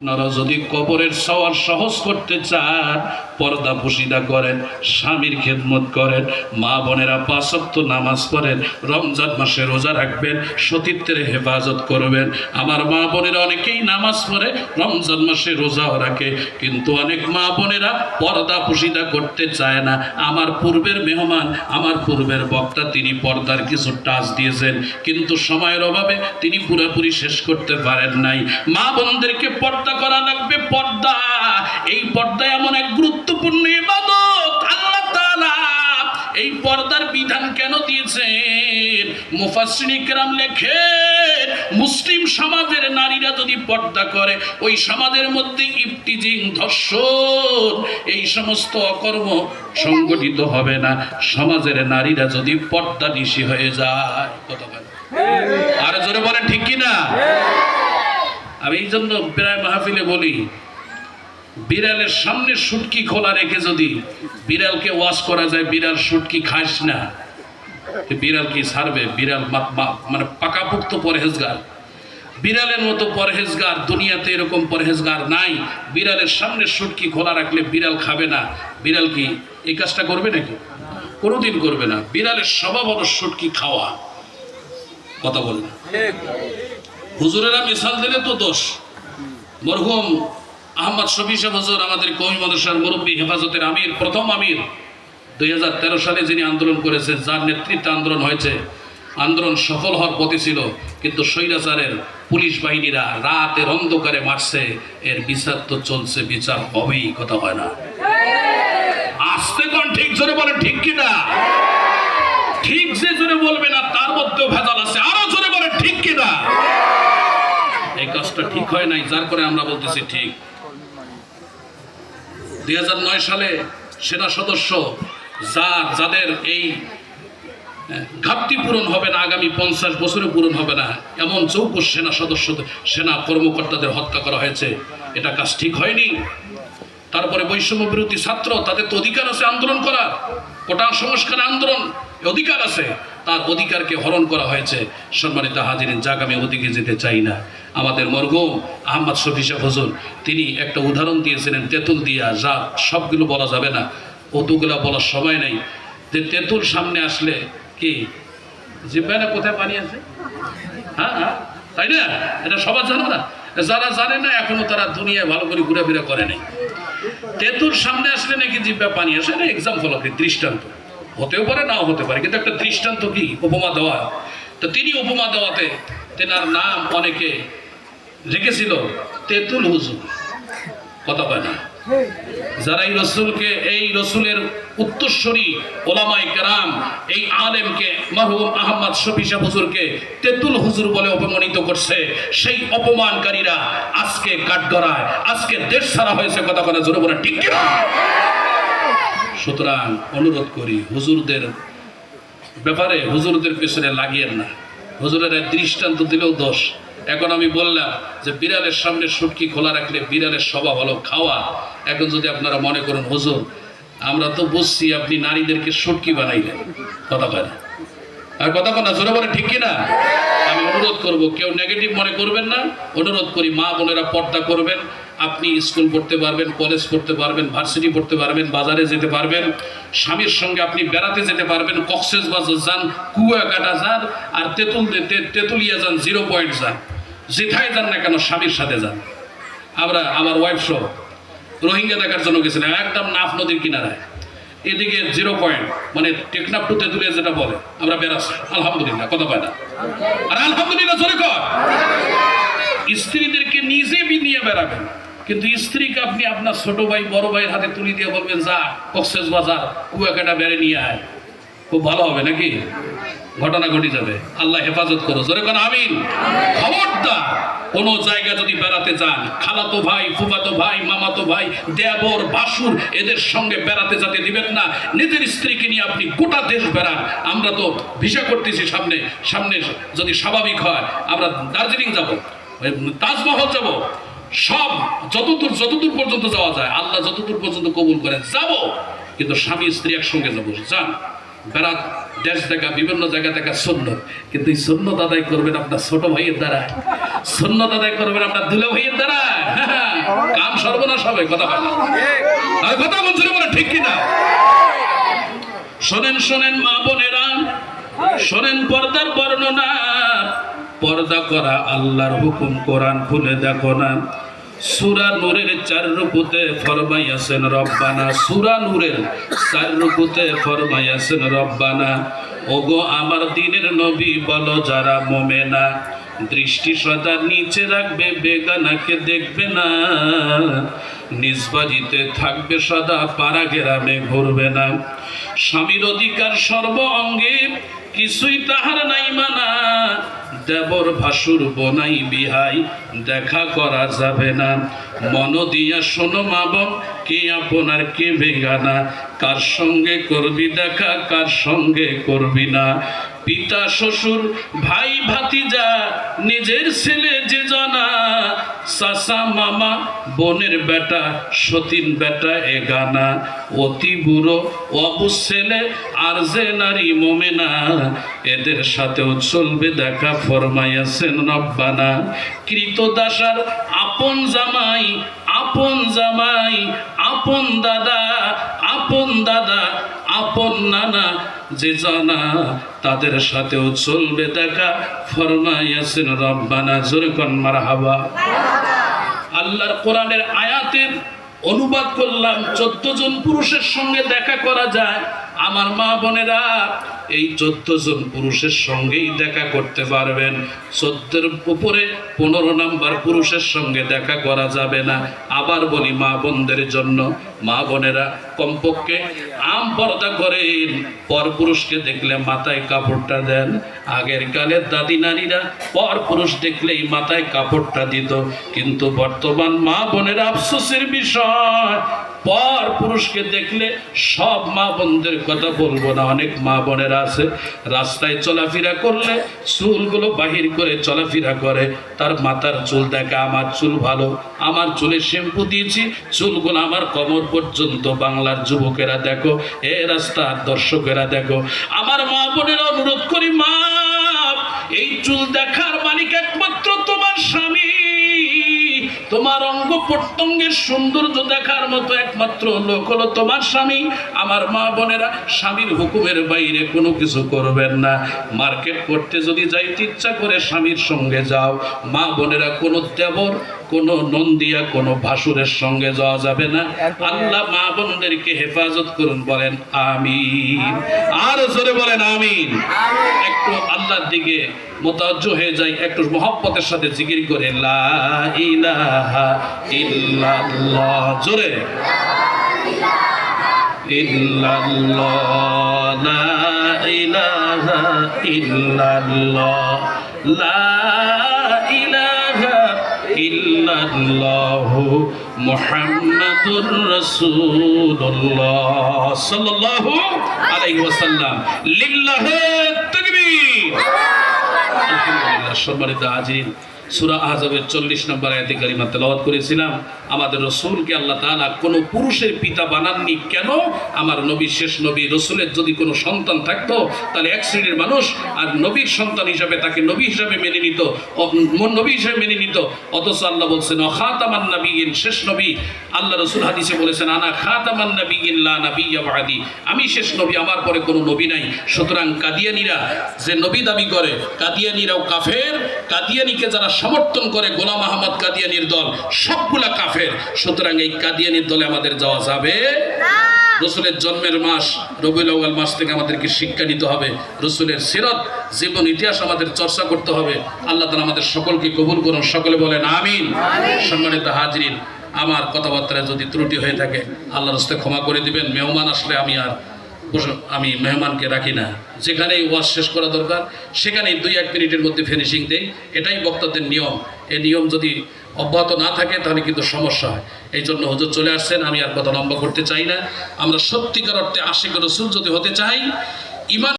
আপনারা যদি কবরের সওয়াল সহজ করতে চান, পর্দা পুশিদা করেন, স্বামীর খেদমত করেন, মা বোনেরা 5 ওয়াক্ত নামাজ পড়েন, রমজান মাসে রোজা রাখবেন, সতীত্বের হেফাজত করবেন। আমার মা বোনেরা অনেকেই নামাজ পড়ে, রমজান মাসে রোজাও রাখে, কিন্তু অনেক মা বোনেরা পর্দা পুশিদা করতে চায় না। আমার পূর্বের মেহমান, আমার পূর্বের বক্তা, তিনি পর্দার কিছু টাচ দিয়েছেন, কিন্তু সময়ের অভাবে তিনি পুরোপুরি শেষ করতে পারেন নাই। মা বোনদেরকে পর্দা করা লাগবে। পর্দা, এই পর্দা এমন এক গুরুত্বপূর্ণ ইবাদত। আল্লাহ তাআলা এই পর্দার বিধান কেন দিয়েছেন? মুফাসসিরিন কেরাম লেখেন, মুসলিম সমাজের নারীরা যদি পর্দা করে, ওই সমাজের মধ্যে ইফতিজিং, ধর্ষণ, এই সমস্ত অকর্ম সংগঠিত হবে না। সমাজের নারীরা যদি পর্দা নিশি হয়ে যায়, কথা বলেন আর জোরে বলেন ঠিক কিনা? আমি এই জন্য প্রায় মাহফিলে বলি, বিড়ালের সামনে শুটকি খোলা রেখে যদি বিড়ালকে ওয়াশ করা যায়, বিড়াল শুটকি খাস না, বিড়াল কি ছাড়বে? বিড়াল মানে পাকাপুক্ত পরহেজগার, বিড়ালের মতো পরহেজগার দুনিয়াতে এরকম পরহেজগার নাই। বিড়ালের সামনে শুটকি খোলা রাখলে বিড়াল খাবে না। বিড়াল কি এই কাজটা করবে নাকি? কোনোদিন করবে না। বিড়ালের স্বভাব হলো শুটকি খাওয়া, কথা বলে না। হুজুরেরা মিসাল দিলে তো দোষ। মরহুম আহমদ শফি সাহেব হুজুর, আমাদের কওমি মাদ্রাসার মুরব্বী, হেফাজতের আমির, প্রথম আমির, 2013 সালে যিনি আন্দোলন করেছেন, যার নেতৃত্বে আন্দোলন হয়েছে, আন্দোলন সফল হওয়ার পথে ছিল, কিন্তু স্বৈরাচারের পুলিশ বাহিনীরা রাতের অন্ধকারে মারছে। এর বিচার তো চলছে, বিচার হবেই, কথা হয় না। আসতে কোন ঠিক জোরে বলে ঠিক কিনা? ঠিক যে জোরে বলবে না তার মধ্যেও ভেজাল আছে, আরো জোরে বলে ঠিক কিনা? এই কাজটা ঠিক হয় নাই, যার করে আমরা বলতেছি ঠিক। 2009 সালে সেনা সদস্য যাদের এই ঘাটতি পূরণ হবে না, আগামী 50 বছরে পূরণ হবে না, এমন 24 সেনা সদস্য, সেনা কর্মকর্তাদের হত্যা করা হয়েছে। এটা কাজ ঠিক হয়নি। তারপরে বৈষম্য বিরোধী ছাত্র, তাদের তো অধিকার আছে আন্দোলন করার, কোটা সংস্কার আন্দোলন অধিকার আছে, তার অধিকারকে হরণ করা হয়েছে। সম্মানিত হাজিরিন, যাক আমি ওদিকে যেতে চাই না। আমাদের মরহুম আহমদ শফি সাহেব হুজুর, তিনি একটা উদাহরণ দিয়েছিলেন তেঁতুল দিয়া, যা সবগুলো বলা যাবে না, অতগুলা বলার সময় নেই। যে তেঁতুল সামনে আসলে কি জিব্বায় না কোথায় পানি আছে? হ্যাঁ হ্যাঁ, তাই না? এটা সবার জানো না? যারা জানে না এখনো তারা দুনিয়ায় ভালো করে ঘুরাফেরা করে নাই। তেঁতুল সামনে আসলে নাকি জিব্বা পানি আসে, না এক্সাম্পল, আপনি দৃষ্টান্ত হতেও পারে, নাও হতে পারে, কিন্তু একটা দৃষ্টান্ত কি উপমা দেওয়া। তো তিনি উপমা দেওয়াতে তেনার নাম অনেকে রেখেছিল তেঁতুল হুজুর, কথা পায় না। যারা এই রসুলকে, এই রসুলের উত্তরসূরি ওলামায়ে কেরাম, এই আলেমকে, মরহুম আহমদ শফি সাহেব হুজুরকে তেঁতুল হুজুর বলে অপমানিত করছে, সেই অপমানকারীরা আজকে কাঠগড়ায়, আজকে দেশ ছাড়া হয়েছে, কথা বলা জোরে বলে ঠিক কিনা? সুতরাং অনুরোধ করি, হুজুরদের ব্যাপারে হুজুরদের পেছনে লাগিয়েন না। হুজুরের দৃষ্টান্ত দিলেও দোষ। এখন আমি বললাম যে বিড়ালের সামনে শুটকি খোলা রাখলে বিড়ালের স্বভাব হলো খাওয়া। এখন যদি আপনারা মনে করেন হুজুর আমরা তো বুঝছি আপনি নারীদেরকে শুটকি বানাইলেন, কথা বলে আর কথা বলা জোরে বলে ঠিক কিনা? আমি অনুরোধ করব, কেউ নেগেটিভ মনে করবেন না। অনুরোধ করি, মা বোনেরা পর্দা করবেন। আপনি স্কুল পড়তে পারবেন, কলেজ পড়তে পারবেন, ভার্সিটি পড়তে পারবেন, বাজারে যেতে পারবেন, স্বামীর সঙ্গে আপনি বেড়াতে যেতে পারবেন, কক্সবাজার যান, কুয়াকাটা যান, আর তেঁতুলিয়া যান, 0 পয়েন্ট যান, যেথায় যান না কেন স্বামীর সাথে যান। আমার ওয়াইফ সহ রোহিঙ্গা দেখার জন্য গেছিলাম, একদম নাফ নদীর কিনারায়, এদিকে 0 পয়েন্ট, মানে টেকনাফ টু তেঁতুলিয়া যেটা বলে, আমরা বেড়াচ্ছি আলহামদুলিল্লাহ, কথা পায় না। আর আলহামদুলিল্লাহ জোরে কর। স্ত্রীদেরকে নিজে নিয়ে বেড়াবেন, কিন্তু স্ত্রীকে আপনি আপনার ছোট ভাই বড় ভাইয়ের হাতে তুলি দিয়ে বলবেন যা কক্সবাজার কুয়াকাটা বেড়ে নিয়ে আয়, খুব ভালো হবে নাকি? ঘটনা ঘটে যাবে। আল্লাহ হেফাজত করো, জোরে কোন আমিন। খবরদার কোন জায়গায় যদি বেড়াতে যান, খালাতো ভাই, ফুফাতো ভাই, মামাতো ভাই, দেবর, ভাসুর, এদের সঙ্গে বেড়াতে যেতে দিবেন না। নিজের স্ত্রীকে নিয়ে আপনি গোটা দেশ বেড়ান। আমরা তো ভিসা করতেছি, সামনে সামনে যদি স্বাভাবিক হয় আমরা দার্জিলিং যাব, তাজমহল যাব, সব যতদূর পর্যন্ত যাওয়া যায়, আল্লাহ যতদূর পর্যন্ত কবুল করেন যাব, কিন্তু স্বামী স্ত্রী একসঙ্গে যাবো। যান বেড়াত, দেশ দেখা, বিভিন্ন জায়গা দেখা সুন্নত, কিন্তু এই সুন্নত আদায় করবেন আপনার ছোট ভাইয়ের দ্বারা, সুন্নত আদায় করবেন আপনার দুলা ভাইয়ের দ্বারা। সর্বনাশ হবে। কথা বলে আর কথা বলছিল বলে ঠিক কিনা? শোনেন শোনেন মা বোনেরা, শোনেন পর্দার বর্ণনা। পর্দা করা আল্লাহর হুকুম, কোরআন খুলে দেখো না। সূরা নূরের 4 রুকুতে ফরমাইয়াছেন রব্বানা। সূরা নূরের 4 রুকুতে ফরমাইয়াছেন রব্বানা, ওগো আমার দ্বীনের নবী বলো যারা মুমিনা, দৃষ্টি সদা নিচে রাখবে, বেগানাকে দেখবে না, নিজ বাড়িতে থাকবে সদা, পাড়া গ্রামে ঘুরবে না। স্বামীর অধিকার সর্ব অঙ্গে, কিছুই তাহার নাই মানা, দেবর ভাসুর বনাই বিহাই দেখা করা যাবে না। মন দিয়া শোনো মা বোন, কে আপনার কে বেগানা, কার সঙ্গে করবি দেখা, কার সঙ্গে করবি না। পিতা শ্বশুর ভাই ভাতিজা, নিজের ছেলে যে জানা, চাচা মামা বোনের বেটা, সতীন বেটা এগানা, অতি বুড়ো অবুজ ছেলে আর যে নারী মোমেনা, এদের সাথেও চলবে দেখা, ফরমাইয়াছেন রব্বানা। কৃতদাসার আপন জামাই, আপন জামাই, আপন দাদা, আপন দাদা, আপন নানা যে জানা, তাদের সাথেও চলবে দেখা, ফরমাইয়াছেন রব্বানা। জোরে কোন মারহাবা। আল্লাহর কোরআনের আয়াতের অনুবাদ করলাম, 14 জন পুরুষের সঙ্গে দেখা করা যায়। আমার মা বোনেরা, এই 14 জন পুরুষের সঙ্গেই দেখা করতে পারবেন। 14-এর উপরে 15 নাম্বার পুরুষের সঙ্গে দেখা করা যাবে না। আবার বলি মা বোনদের জন্য, মা বোনেরা কমপক্ষে আম পর্দা করেন। পর পুরুষকে দেখলে মাথায় কাপড়টা দেন। আগের কালের দাদি নারীরা পর পুরুষ দেখলেই মাথায় কাপড়টা দিত, কিন্তু বর্তমান মা বোনেরা আফসোসের বিষয়, পর পুরুষকে দেখলে, সব মা বোনদের কথা বলবো না, অনেক মা বোনেরা আছে রাস্তায় চলাফেরা করলে চুলগুলো বাহির করে চলাফেরা করে, তার মাথার চুল দেখা, আমার চুল ভালো, আমার চুলে শ্যাম্পু দিয়েছি, চুলগুলো আমার কোমর পর্যন্ত। বাংলার যুবকেরা দেখো, এ রাস্তার দর্শকেরা দেখো, আমার মা বোনেরা অনুরোধ করি, মা এই চুল দেখার মালিক একমাত্র তোমার স্বামী। তোমার অঙ্গ প্রত্যঙ্গের সৌন্দর্য দেখার মতো একমাত্র লোক হলো তোমার স্বামী। আমার মা বোনেরা, স্বামীর হুকুমের বাইরে কোনো কিছু করবেন না। মার্কেট করতে যদি যাইতে ইচ্ছা করে স্বামীর সঙ্গে যাও। মা বোনেরা, কোনো দেবর, কোনো নন্দিয়া, কোনো ভাসুরের সঙ্গে যাওয়া যাবে না। আল্লাহ মা বোনদেরকে হেফাজত করুন, বলেন আমিন। আর জোরে বলেন আমিন। একটু আল্লাহর দিকে মুতাওয়াজ্জু হয়ে যাই, একটু মহব্বতের সাথে জিকির করে লা ইলাহা ইল্লাল্লাহ। জোরে ইল্লাল্লাহ, লা ইলাহা ইল্লাল্লাহ, লা ইলাহা ইল্লাল্লাহু মুহাম্মাদুর রাসূলুল্লাহ সাল্লাল্লাহু আলাইহি ওয়াসাল্লাম। লিল্লাহি তাকবীর। আলহামদুলিল্লাহ। সম্মানিত হাজির, সূরা আহজাবের 40 নম্বর আয়াতে কারিমা তেলাওয়াত করেছিলাম। আমাদের রাসূলকে আল্লাহ তাআলা কোনো পুরুষের পিতা বানাননি কেন? আমার নবী শেষ নবী, রাসূলের যদি কোনো সন্তান থাকতো তাহলে এক শ্রেণীর মানুষ আর নবীর সন্তান হিসাবে তাকে নবী হিসাবে মেনে নিত, নবী হিসাবে মেনে নিত। অথচ আল্লাহ বলছেন খাতামান নবিয়্যিন, শেষ নবী। আল্লাহ রাসূল হাদিসে বলেছেন আনা খাতামান নবিয়্যিন লা নাবিয়্যা বাদি, আমি শেষ নবী, আমার পরে কোনো নবী নাই। সুতরাং কাদিয়ানীরা যে নবী দাবি করে, কাদিয়ানীরাও কাফের। কাদিয়ানীকে যারা সমর্থন করে, গোলাম আহমদ কাদিয়ানীর দল, সবগুলা কাফের। সুতরাং এই কাদিয়ানীর দলে আমাদের যাওয়া যাবে না। রসুলের জন্মের মাস রবিউল আউয়াল মাস থেকে আমাদেরকে শিক্ষা নিতে হবে, রসুলের সিরাত, জীবন ইতিহাস আমাদের চর্চা করতে হবে। আল্লাহ তাআলা আমাদের সকলকে কবুল করুন, সকলে বলেন আমিন। সম্মানিত হাজিরিন, আমার কথাবার্তায় যদি ত্রুটি হয়ে থাকে আল্লাহর রাস্তায় ক্ষমা করে দিবেন। মেহমান আসলে আমি মেহমানকে রাখি না, যেখানেই ওয়াজ শেষ করা দরকার সেখানেই 2-1 মিনিটের মধ্যে ফিনিশিং দেই। এটাই বক্তাদের নিয়ম। এই নিয়ম যদি অব্যাহত না থাকে তাহলে কিন্তু সমস্যা হয়। এই জন্য হুজুর চলে আসছেন, আমি আর কথা লম্বা করতে চাই না। আমরা সত্যিকার অর্থে আশিক রাসূল যদি হতে চাই, ইমান